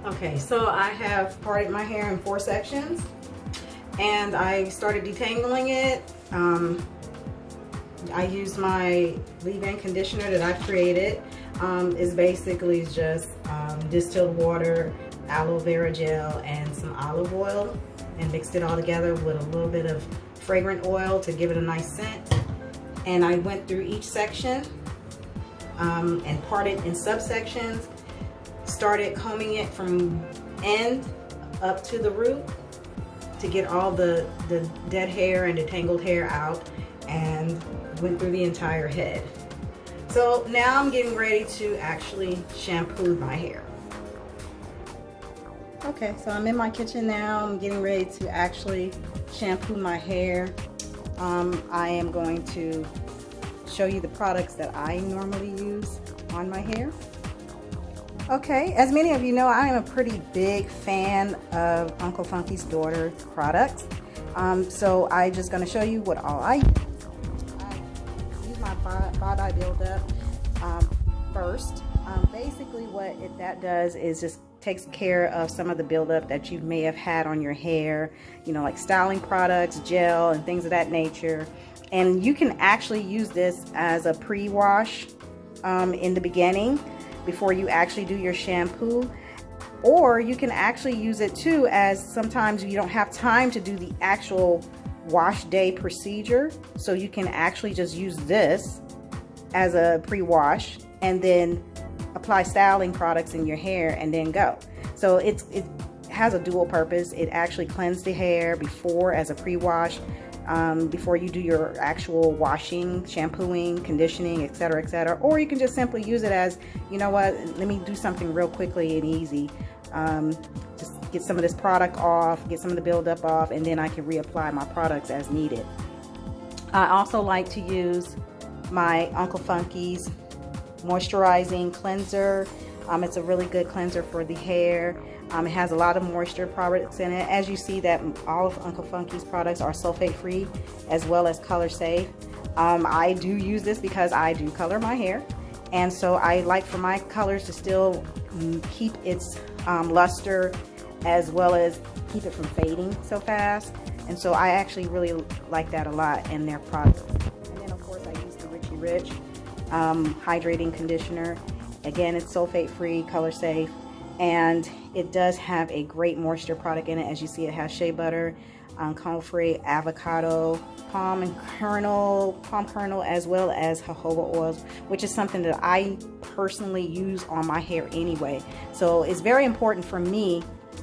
Okay, so I have parted my hair in 4 sections and I started detangling it. I used my leave-in conditioner that I've created. It's basically just distilled water, aloe vera gel, and some olive oil, and mixed it all together with a little bit of fragrant oil to give it a nice scent. And I went through each section and parted in subsections, started combing it from end up to the root to get all the dead hair and the tangled hair out, and went through the entire head. So now I'm getting ready to actually shampoo my hair. Okay, so I'm in my kitchen now. I'm getting ready to actually shampoo my hair. I am going to show you the products that I normally use on my hair. Okay, as many of you know, I am a pretty big fan of Uncle Funky's Daughter products. So I'm just going to show you what all I use. I use my bye-bye buildup first. Basically what that does is just takes care of some of the buildup that you may have had on your hair, you know, like styling products, gel, and things of that nature. And you can actually use this as a pre-wash in the beginning before you actually do your shampoo, or you can actually use it too as sometimes you don't have time to do the actual wash day procedure, so you can actually just use this as a pre-wash and then apply styling products in your hair and then go. So it has a dual purpose. It actually cleanses the hair before as a pre-wash, before you do your actual washing, shampooing, conditioning, etc., etc. Or you can just simply use it as, you know what, let me do something real quickly and easy. Just get some of this product off, get some of the buildup off, and then I can reapply my products as needed. I also like to use my Uncle Funky's moisturizing cleanser. It's a really good cleanser for the hair. It has a lot of moisture products in it. As you see, that all of Uncle Funky's products are sulfate free as well as color safe. I do use this because I do color my hair, and so I like for my colors to still keep its luster as well as keep it from fading so fast. And so I actually really like that a lot in their products. And then of course I use the Richie Rich hydrating conditioner. Again, it's sulfate free, color safe, and it does have a great moisture product in it. As you see, it has shea butter, comfrey, avocado, palm kernel, as well as jojoba oils, which is something that I personally use on my hair anyway. So it's very important for me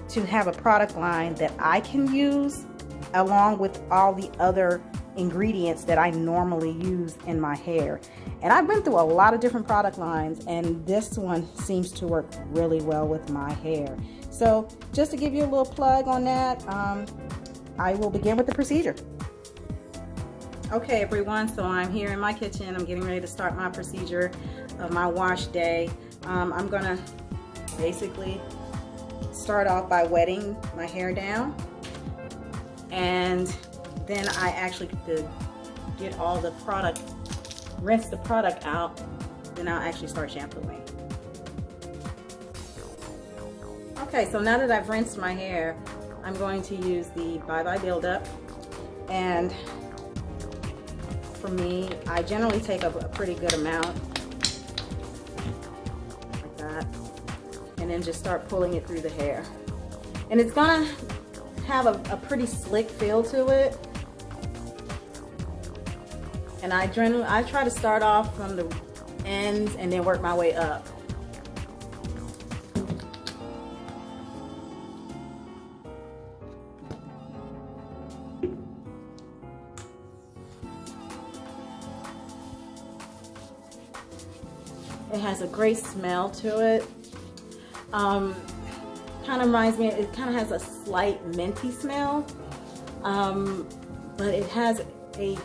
to have a product line that I can use along with all the other ingredients that I normally use in my hair. And I've been through a lot of different product lines, and this one seems to work really well with my hair. So just to give you a little plug on that, I will begin with the procedure. Okay everyone, so I'm here in my kitchen. I'm getting ready to start my procedure of my wash day. I'm gonna basically start off by wetting my hair down, and then I actually get all the product, rinse the product out, then I'll actually start shampooing. Okay, so now that I've rinsed my hair, I'm going to use the bye-bye buildup. And for me, I generally take a pretty good amount, like that, and then just start pulling it through the hair. And it's gonna have a pretty slick feel to it. And I try to start off from the ends and then work my way up. It has a great smell to it. Kind of reminds me, it kind of has a slight minty smell, but it has a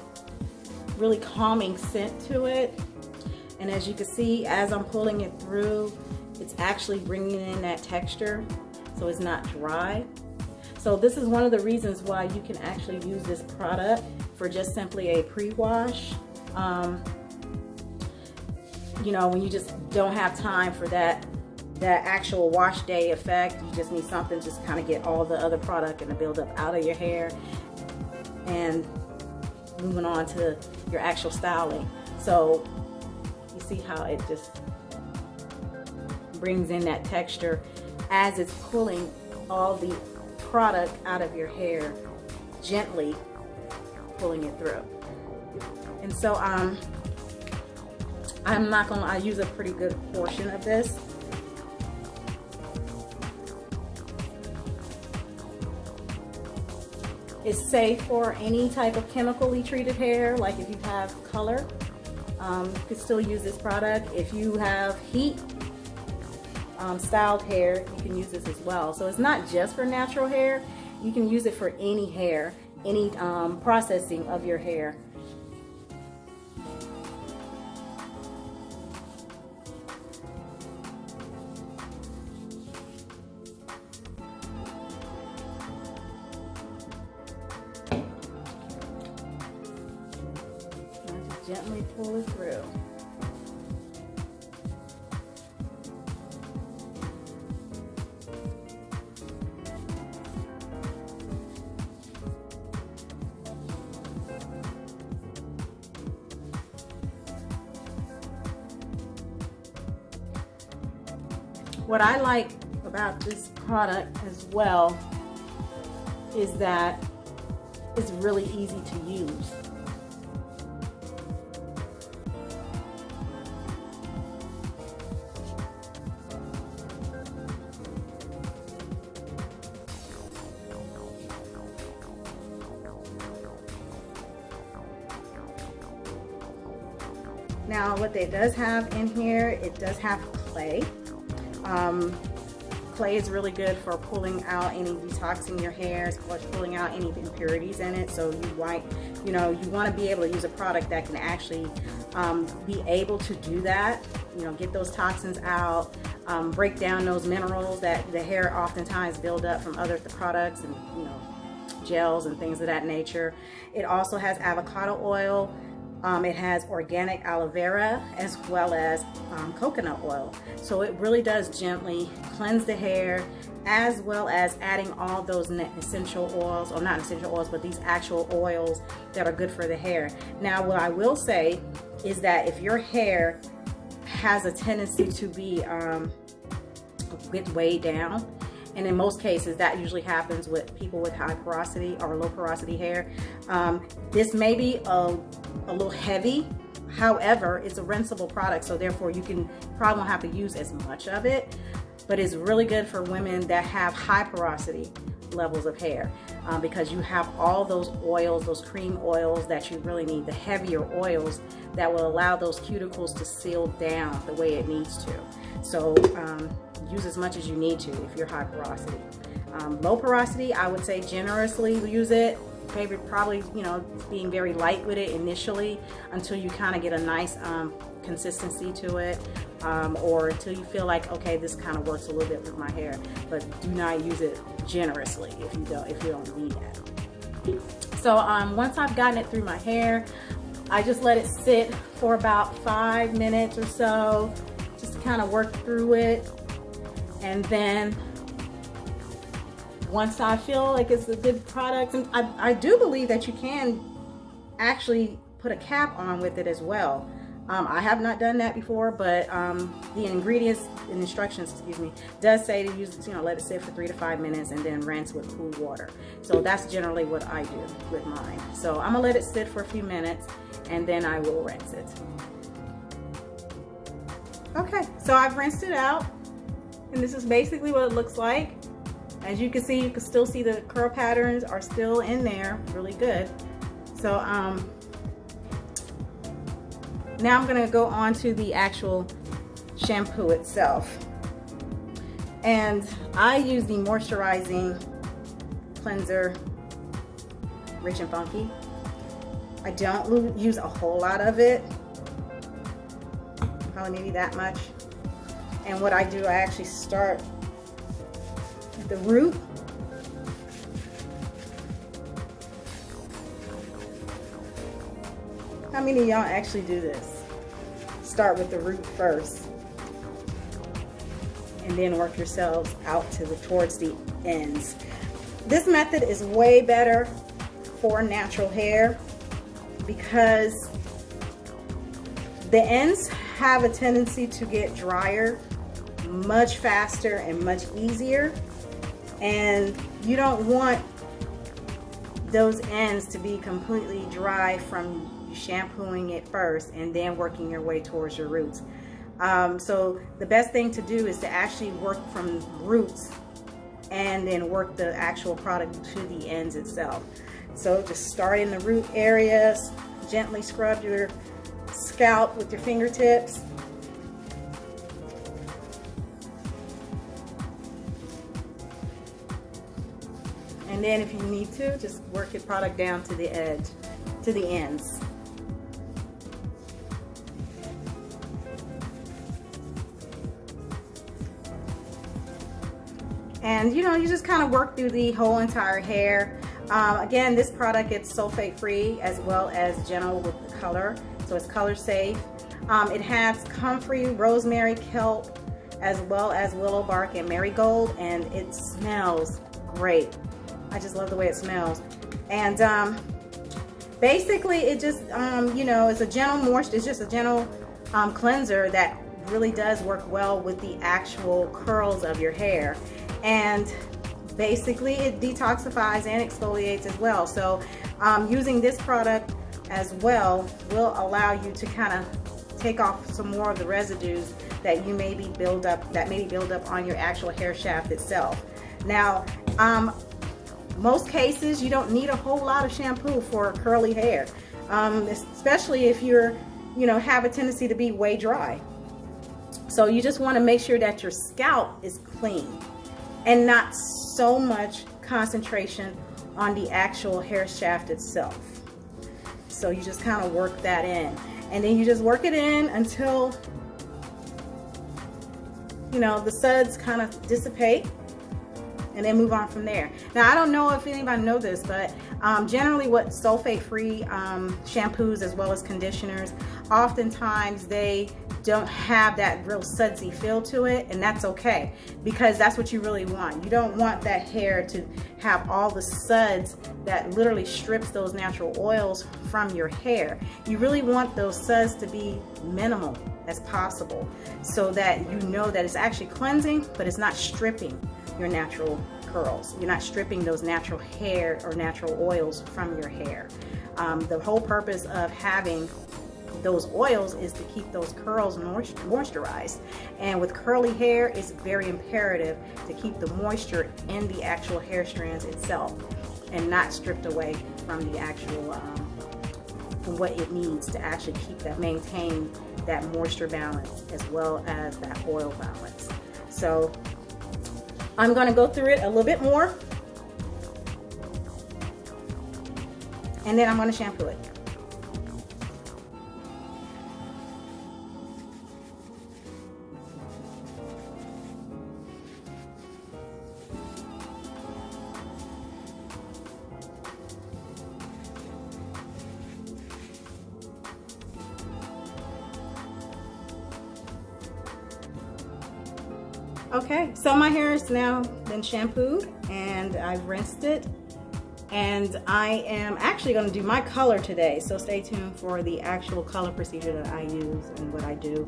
really calming scent to it. And as you can see, as I'm pulling it through, it's actually bringing in that texture, so it's not dry. So this is one of the reasons why you can actually use this product for just simply a pre-wash. You know, when you just don't have time for that that actual wash day effect. You just need something just kind of get all the other product and the buildup out of your hair, and moving on to your actual styling. So you see how it just brings in that texture as it's pulling all the product out of your hair, gently pulling it through. And so I'm not gonna, I use a pretty good portion of this. It's safe for any type of chemically treated hair, like if you have color, you can still use this product. If you have heat styled hair, you can use this as well. So it's not just for natural hair, you can use it for any hair, any processing of your hair. Gently pull it through. What I like about this product as well is that it's really easy to use. Now what it does have in here, it does have clay. Clay is really good for pulling out any detoxing your hair, as well as pulling out any impurities in it. So you want to be able to use a product that can actually be able to do that. Get those toxins out, break down those minerals that the hair oftentimes build up from other products and gels and things of that nature. It also has avocado oil. It has organic aloe vera as well as coconut oil. So it really does gently cleanse the hair, as well as adding all those essential oils, or not essential oils, but these actual oils that are good for the hair. Now what I will say is that if your hair has a tendency to be get weighed down, and in most cases that usually happens with people with high porosity or low porosity hair, this may be a little heavy. However, it's a rinsable product, so therefore you probably won't have to use as much of it, but it's really good for women that have high porosity levels of hair, because you have all those oils, those cream oils that you really need, the heavier oils that will allow those cuticles to seal down the way it needs to. So use as much as you need to if you're high porosity. Low porosity, I would say generously use it. Favorite probably, being very light with it initially until you kind of get a nice consistency to it, or until you feel like, okay, this kind of works a little bit with my hair. But do not use it generously if you don't need that. So once I've gotten it through my hair, I just let it sit for about 5 minutes or so, just to kind of work through it. And then once I feel like it's a good product, and I do believe that you can actually put a cap on with it as well. I have not done that before, but the ingredients and instructions, does say to use, let it sit for 3 to 5 minutes and then rinse with cool water. So that's generally what I do with mine. So I'm gonna let it sit for a few minutes and then I will rinse it. Okay, so I've rinsed it out, and this is basically what it looks like. As you can see, you can still see the curl patterns are still in there, really good. So now I'm gonna go on to the actual shampoo itself. And I use the moisturizing cleanser, Rich and Funky. I don't use a whole lot of it, probably maybe that much. And what I do, I actually start the root. How many of y'all actually do this? Start with the root first and then work yourselves out towards the ends. This method is way better for natural hair because the ends have a tendency to get drier much faster and much easier, and you don't want those ends to be completely dry from shampooing it first and then working your way towards your roots. So the best thing to do is to actually work from roots and then work the actual product to the ends itself. So just start in the root areas, gently scrub your scalp with your fingertips. And then if you need to, just work your product down to the edge, to the ends. And you know, you just kind of work through the whole entire hair. Again, this product is sulfate free as well as gentle with the color, so it's color safe. It has comfrey, rosemary, kelp, as well as willow bark and marigold, and it smells great. I just love the way it smells. And basically it just you know, it's a gentle moisture, it's just a gentle cleanser that really does work well with the actual curls of your hair. And basically it detoxifies and exfoliates as well. So using this product as well will allow you to kind of take off some more of the residues that you maybe build up on your actual hair shaft itself. Now most cases you don't need a whole lot of shampoo for curly hair, especially if you're, you know, have a tendency to be way dry. So you just want to make sure that your scalp is clean and not so much concentration on the actual hair shaft itself. So you just kind of work that in, and then you just work it in until, you know, the suds kind of dissipate, and then move on from there. Now I don't know if anybody knows this, but generally what sulfate-free shampoos as well as conditioners, oftentimes they don't have that real sudsy feel to it, and that's okay, because that's what you really want. You don't want that hair to have all the suds that literally strips those natural oils from your hair. You really want those suds to be minimal as possible, so that you know that it's actually cleansing, but it's not stripping your natural curls. You're not stripping those natural hair or natural oils from your hair. The whole purpose of having those oils is to keep those curls moisturized, and with curly hair it's very imperative to keep the moisture in the actual hair strands itself and not stripped away from the actual from what it needs to actually keep that, maintain that moisture balance as well as that oil balance. So I'm going to go through it a little bit more, and then I'm going to shampoo it. Okay, so my hair has now been shampooed and I've rinsed it, and I am actually going to do my color today, so stay tuned for the actual color procedure that I use and what I do.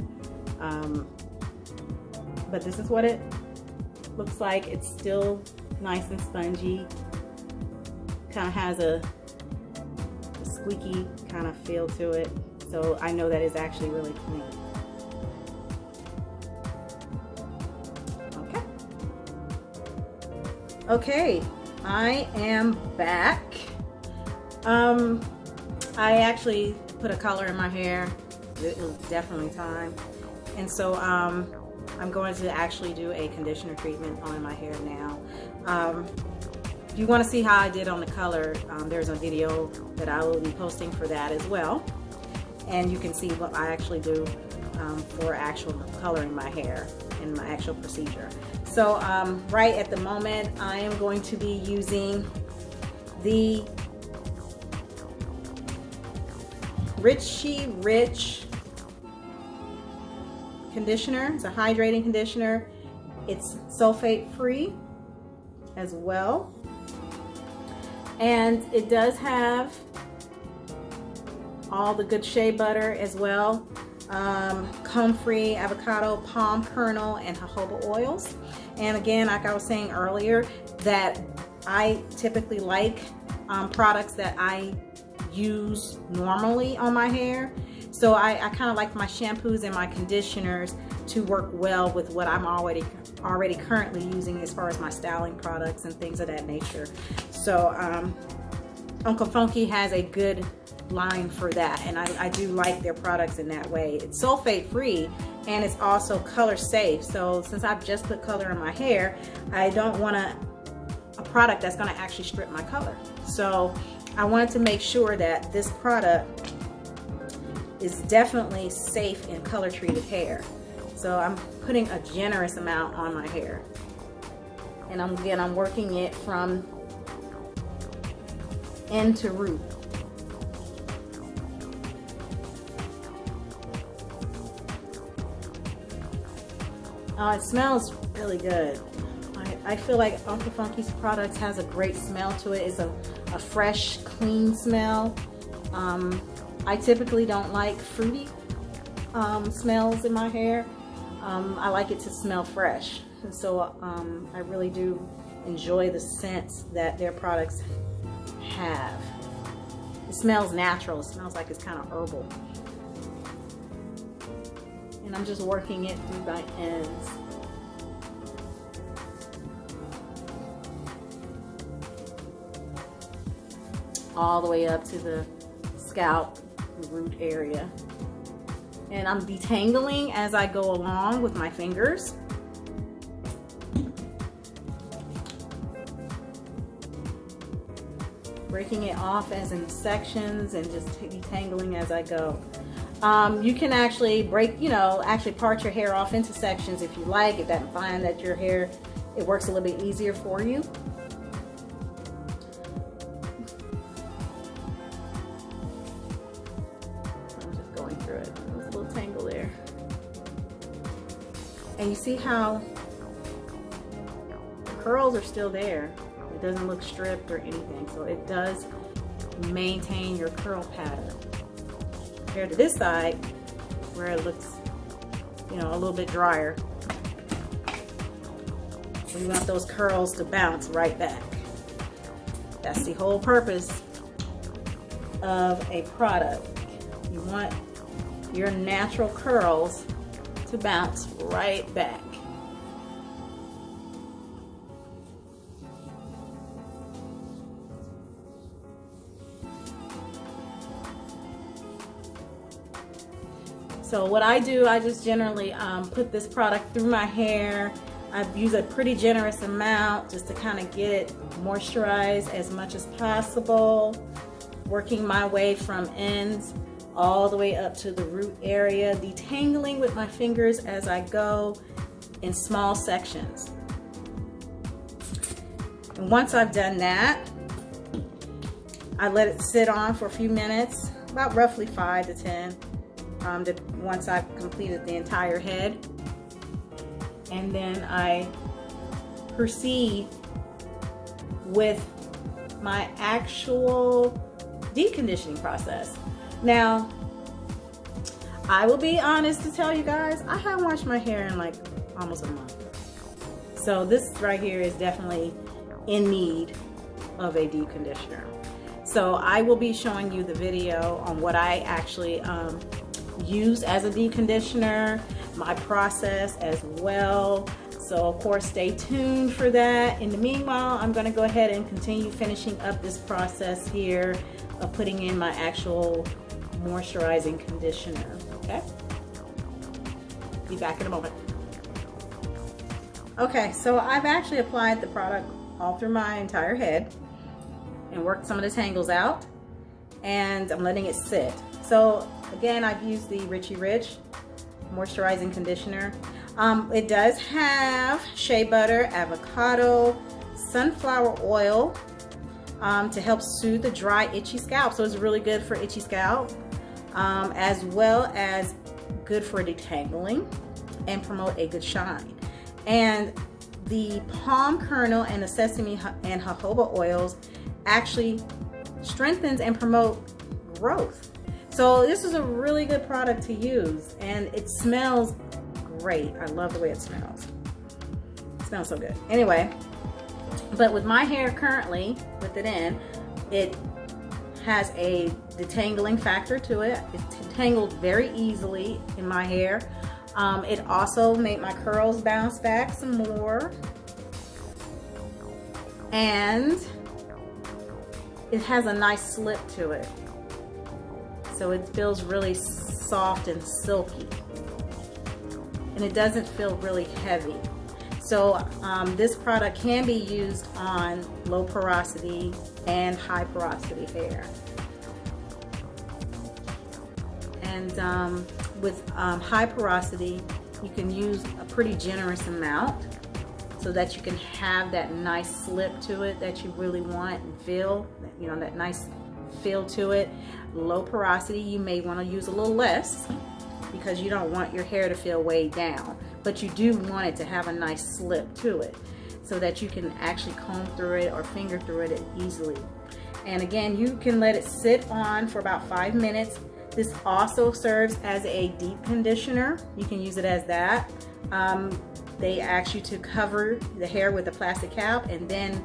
But this is what it looks like. It's still nice and spongy, kind of has a squeaky kind of feel to it, so I know that it's actually really clean. Okay, I am back. I actually put a color in my hair. It was definitely time. And so I'm going to actually do a conditioner treatment on my hair now. If you want to see how I did on the color, there's a video that I will be posting for that as well. And you can see what I actually do for actual coloring my hair in my actual procedure. So right at the moment I am going to be using the Richie Rich conditioner. It's a hydrating conditioner. It's sulfate free as well. And it does have all the good shea butter as well. Comb-free avocado, palm kernel, and jojoba oils. And again, like I was saying earlier, that I typically like products that I use normally on my hair. So I kind of like my shampoos and my conditioners to work well with what I'm already currently using as far as my styling products and things of that nature. So Uncle Funky has a good line for that, and I do like their products in that way. It's sulfate free and it's also color safe. So since I've just put color in my hair, I don't want a product that's going to actually strip my color. So I wanted to make sure that this product is definitely safe in color treated hair. So I'm putting a generous amount on my hair, and I'm working it from end to root. It smells really good. I feel like Uncle Funky's products has a great smell to it. It's a fresh, clean smell. I typically don't like fruity smells in my hair. I like it to smell fresh. And so I really do enjoy the scents that their products have. It smells natural. It smells like it's kind of herbal. And I'm just working it through my ends. All the way up to the scalp root area. And I'm detangling as I go along with my fingers. Breaking it off as in sections and just detangling as I go. You can actually actually part your hair off into sections if you like, if that find that your hair, it works a little bit easier for you. I'm just going through it. There's a little tangle there. And you see how the curls are still there. It doesn't look stripped or anything, so it does maintain your curl pattern. Compared to this side, where it looks, a little bit drier. We want those curls to bounce right back. That's the whole purpose of a product. You want your natural curls to bounce right back. So what I do, I just generally put this product through my hair. I use a pretty generous amount just to kind of get it moisturized as much as possible. Working my way from ends all the way up to the root area, detangling with my fingers as I go in small sections. And once I've done that, I let it sit on for a few minutes, about roughly 5 to 10. Once I've completed the entire head, and then I proceed with my actual deep conditioning process. Now, I will be honest to tell you guys, I haven't washed my hair in like almost a month. So this right here is definitely in need of a deep conditioner. So I will be showing you the video on what I actually use as a deep conditioner, my process as well. So of course, stay tuned for that. In the meanwhile, I'm going to go ahead and continue finishing up this process here of putting in my actual moisturizing conditioner. Okay, be back in a moment. Okay, so I've actually applied the product all through my entire head and worked some of the tangles out, and I'm letting it sit. So again, I've used the Richie Rich moisturizing conditioner. It does have shea butter, avocado, sunflower oil to help soothe the dry, itchy scalp. So it's really good for itchy scalp, as well as good for detangling and promote a good shine. And the palm kernel and the sesame and jojoba oils actually strengthens and promote growth. So this is a really good product to use, and it smells great. I love the way it smells. It smells so good. Anyway, but with my hair currently, with it in, it has a detangling factor to it. It's detangled very easily in my hair. It also made my curls bounce back some more. And it has a nice slip to it. So it feels really soft and silky. And it doesn't feel really heavy. So this product can be used on low porosity and high porosity hair. And with high porosity, you can use a pretty generous amount so that you can have that nice slip to it that you really want and feel, you know, that nice feel to it. Low porosity, you may want to use a little less because you don't want your hair to feel weighed down, but you do want it to have a nice slip to it so that you can actually comb through it or finger through it easily. And again, you can let it sit on for about 5 minutes. This also serves as a deep conditioner. You can use it as that. They ask you to cover the hair with a plastic cap and then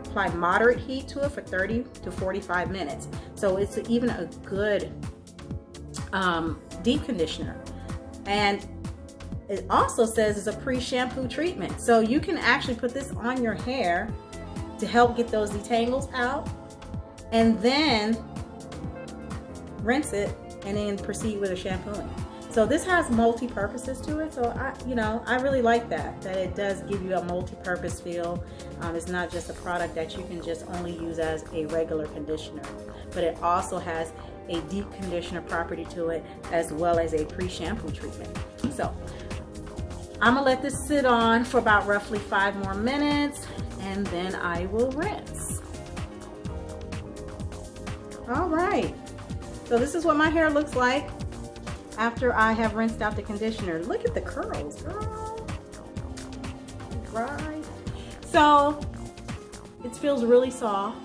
apply moderate heat to it for 30 to 45 minutes. So it's even a good deep conditioner. And it also says it's a pre-shampoo treatment. So you can actually put this on your hair to help get those detangles out, and then rinse it and then proceed with a shampooing. So this has multi-purposes to it. So I really like that it does give you a multi-purpose feel. It's not just a product that you can just only use as a regular conditioner, but it also has a deep conditioner property to it as well as a pre-shampoo treatment. So I'm gonna let this sit on for about roughly 5 more minutes and then I will rinse. All right, so this is what my hair looks like after I have rinsed out the conditioner. Look at the curls, girl. Dry. So it feels really soft,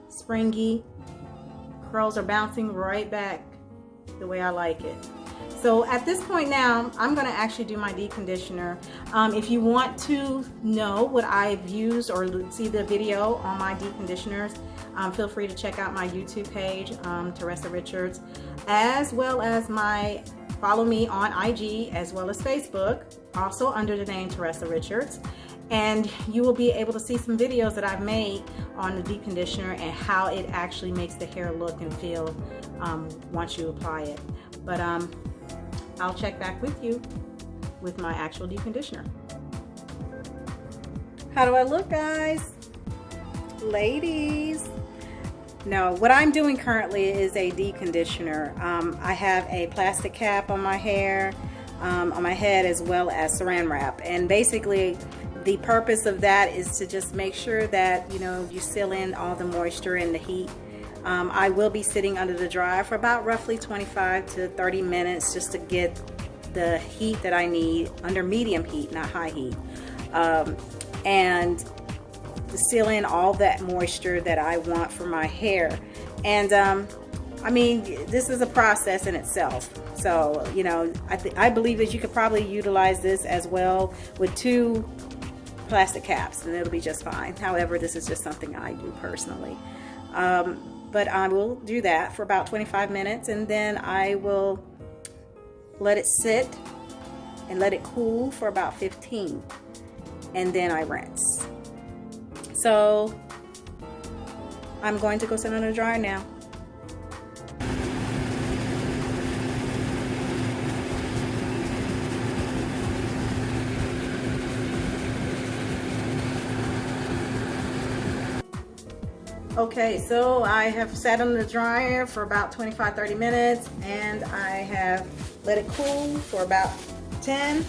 springy. Curls are bouncing right back the way I like it. So at this point now, I'm gonna actually do my deep conditioner. If you want to know what I've used or see the video on my deep conditioners, feel free to check out my YouTube page, Teresa Richards, as well as follow me on IG as well as Facebook, also under the name Teresa Richards. And you will be able to see some videos that I've made on the deep conditioner and how it actually makes the hair look and feel once you apply it. But I'll check back with you with my actual deep conditioner. How do I look, guys? Ladies. No, what I'm doing currently is a deep conditioner. I have a plastic cap on my hair, on my head, as well as saran wrap. And basically, the purpose of that is to just make sure that, you know, you seal in all the moisture and the heat. I will be sitting under the dryer for about roughly 25 to 30 minutes just to get the heat that I need, under medium heat, not high heat, and to seal in all that moisture that I want for my hair. And I mean, this is a process in itself. So, you know, I believe that you could probably utilize this as well with 2 plastic caps and it'll be just fine. However, this is just something I do personally. But I will do that for about 25 minutes and then I will let it sit and let it cool for about 15 and then I rinse. So I'm going to go sit under the dryer now. Okay, so I have sat under the dryer for about 25-30 minutes and I have let it cool for about 10.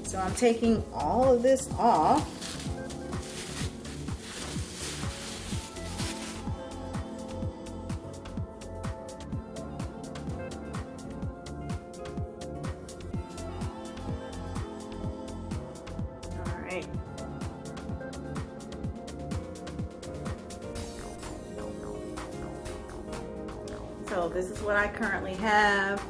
So I'm taking all of this off. So this is what I currently have.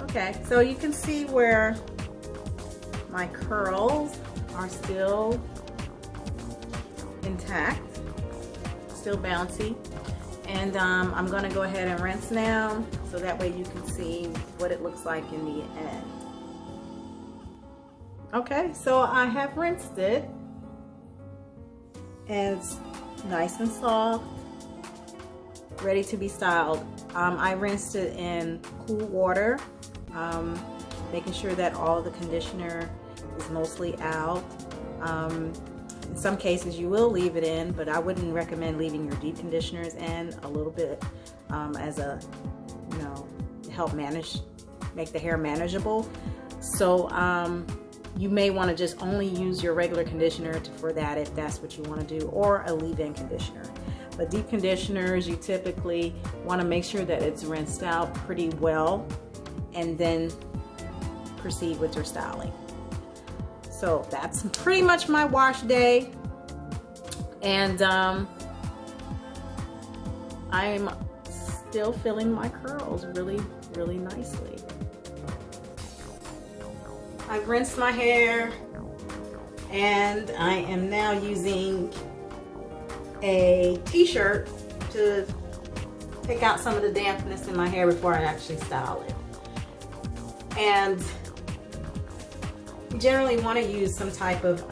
Okay, so you can see where my curls are still intact, still bouncy. And I'm gonna go ahead and rinse now, so that way you can see what it looks like in the end. Okay, so I have rinsed it, and it's nice and soft, ready to be styled. I rinsed it in cool water, making sure that all the conditioner is mostly out. In some cases you will leave it in, but I wouldn't recommend leaving your deep conditioners in a little bit as a, you know, help make the hair manageable. So you may want to just only use your regular conditioner for that if that's what you want to do, or a leave-in conditioner. But deep conditioners, you typically want to make sure that it's rinsed out pretty well and then proceed with your styling. So that's pretty much my wash day, and I'm still filling my curls really, really nicely. I've rinsed my hair, and I am now using a t-shirt to take out some of the dampness in my hair before I actually style it. And you generally want to use some type of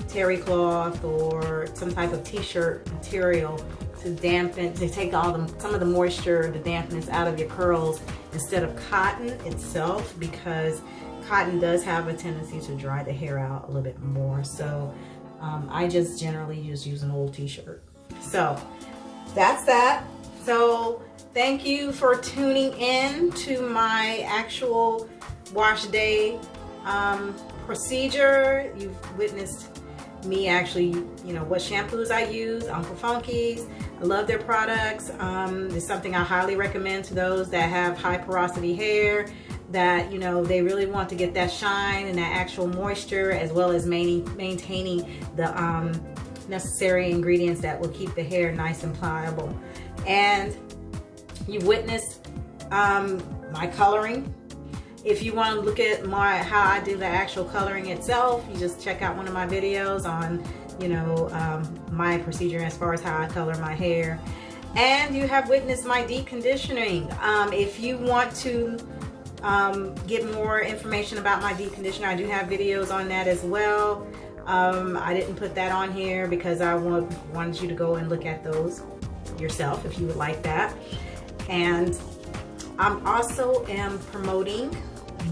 terry cloth or some type of t-shirt material to dampen, to take some of the moisture, the dampness out of your curls, instead of cotton itself, because cotton does have a tendency to dry the hair out a little bit more. So I just generally use an old t-shirt. So that's that. So thank you for tuning in to my actual wash day procedure. You've witnessed me actually, you know, what shampoos I use, Uncle Funky's. I love their products. It's something I highly recommend to those that have high porosity hair, that, you know, they really want to get that shine and that actual moisture, as well as maintaining the necessary ingredients that will keep the hair nice and pliable. And you've witnessed my coloring. If you want to look at how I do the actual coloring itself, you just check out one of my videos on, you know, my procedure as far as how I color my hair. And you have witnessed my deep conditioning. If you want to get more information about my deep conditioner, I do have videos on that as well. I didn't put that on here because I wanted you to go and look at those yourself if you would like that. And I'm also promoting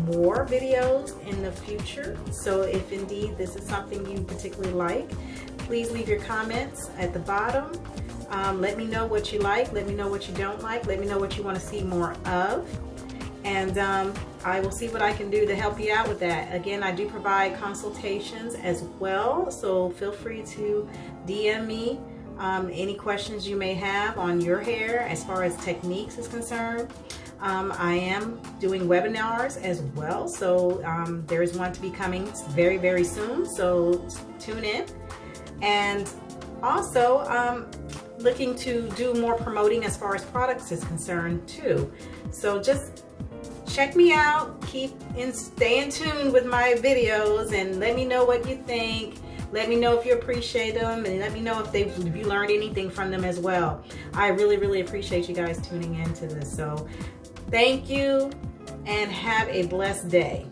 more videos in the future. So if indeed this is something you particularly like, please leave your comments at the bottom. Let me know what you like, let me know what you don't like, let me know what you want to see more of. And I will see what I can do to help you out with that. Again, I do provide consultations as well, so feel free to DM me any questions you may have on your hair as far as techniques is concerned. I am doing webinars as well, so there is one to be coming very, very soon, so tune in. And also looking to do more promoting as far as products is concerned too. So just check me out, stay in tune with my videos, and let me know what you think. Let me know if you appreciate them, and let me know if you learned anything from them as well. I really, really appreciate you guys tuning into this. So thank you, and have a blessed day.